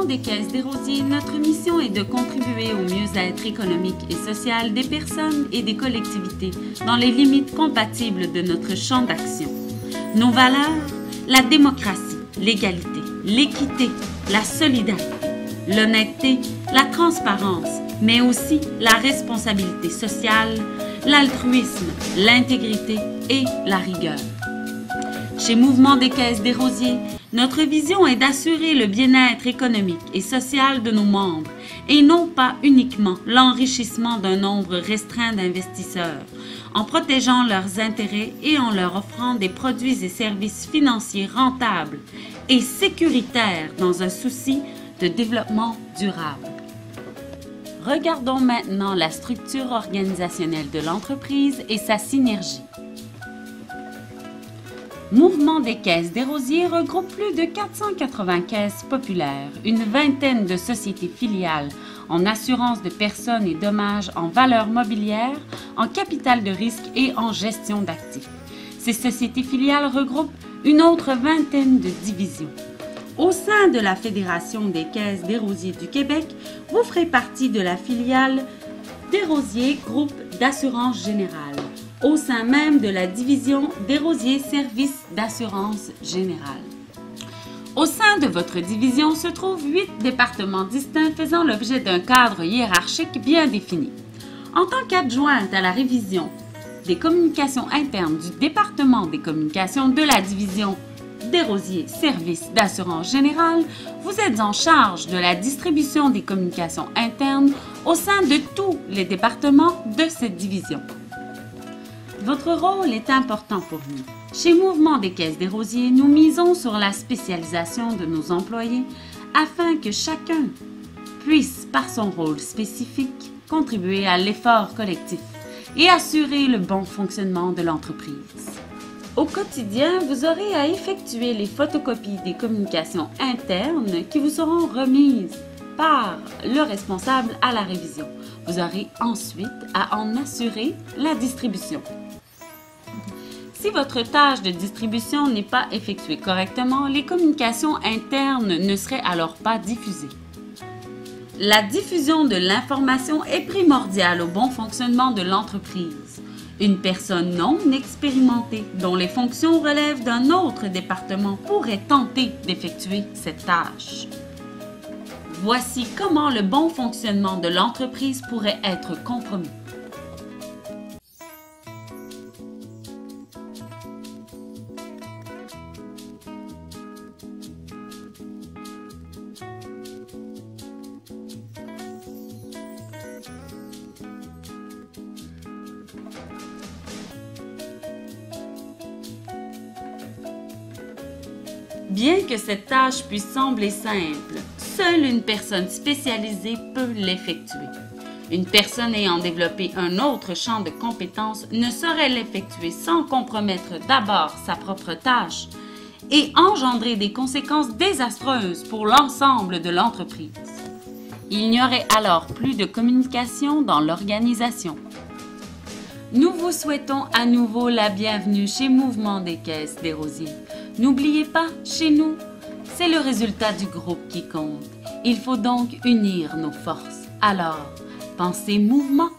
Mouvement des Caisses des Rosiers, notre mission est de contribuer au mieux-être économique et social des personnes et des collectivités dans les limites compatibles de notre champ d'action. Nos valeurs, la démocratie, l'égalité, l'équité, la solidarité, l'honnêteté, la transparence, mais aussi la responsabilité sociale, l'altruisme, l'intégrité et la rigueur. Chez Mouvement des Caisses des Rosiers, notre vision est d'assurer le bien-être économique et social de nos membres et non pas uniquement l'enrichissement d'un nombre restreint d'investisseurs, en protégeant leurs intérêts et en leur offrant des produits et services financiers rentables et sécuritaires dans un souci de développement durable. Regardons maintenant la structure organisationnelle de l'entreprise et sa synergie. Mouvement des Caisses des Rosiers regroupe plus de 480 caisses populaires, une vingtaine de sociétés filiales en assurance de personnes et dommages en valeurs mobilières, en capital de risque et en gestion d'actifs. Ces sociétés filiales regroupent une autre vingtaine de divisions. Au sein de la Fédération des Caisses des Rosiers du Québec, vous ferez partie de la filiale des Rosiers Groupe d'assurance générale, au sein même de la division des Rosiers Services d'assurance générale. Au sein de votre division se trouvent 8 départements distincts faisant l'objet d'un cadre hiérarchique bien défini. En tant qu'adjointe à la révision des communications internes du département des communications de la division des Rosiers Services d'assurance générale, vous êtes en charge de la distribution des communications internes au sein de tous les départements de cette division. Votre rôle est important pour nous. Chez Mouvement des Caisses des Rosiers, nous misons sur la spécialisation de nos employés afin que chacun puisse, par son rôle spécifique, contribuer à l'effort collectif et assurer le bon fonctionnement de l'entreprise. Au quotidien, vous aurez à effectuer les photocopies des communications internes qui vous seront remises par le responsable à la révision. Vous aurez ensuite à en assurer la distribution. Si votre tâche de distribution n'est pas effectuée correctement, les communications internes ne seraient alors pas diffusées. La diffusion de l'information est primordiale au bon fonctionnement de l'entreprise. Une personne non expérimentée, dont les fonctions relèvent d'un autre département, pourrait tenter d'effectuer cette tâche. Voici comment le bon fonctionnement de l'entreprise pourrait être compromis. Bien que cette tâche puisse sembler simple, seule une personne spécialisée peut l'effectuer. Une personne ayant développé un autre champ de compétences ne saurait l'effectuer sans compromettre d'abord sa propre tâche et engendrer des conséquences désastreuses pour l'ensemble de l'entreprise. Il n'y aurait alors plus de communication dans l'organisation. Nous vous souhaitons à nouveau la bienvenue chez Mouvement des Caisses des Rosiers. N'oubliez pas, chez nous, c'est le résultat du groupe qui compte. Il faut donc unir nos forces. Alors, pensez mouvement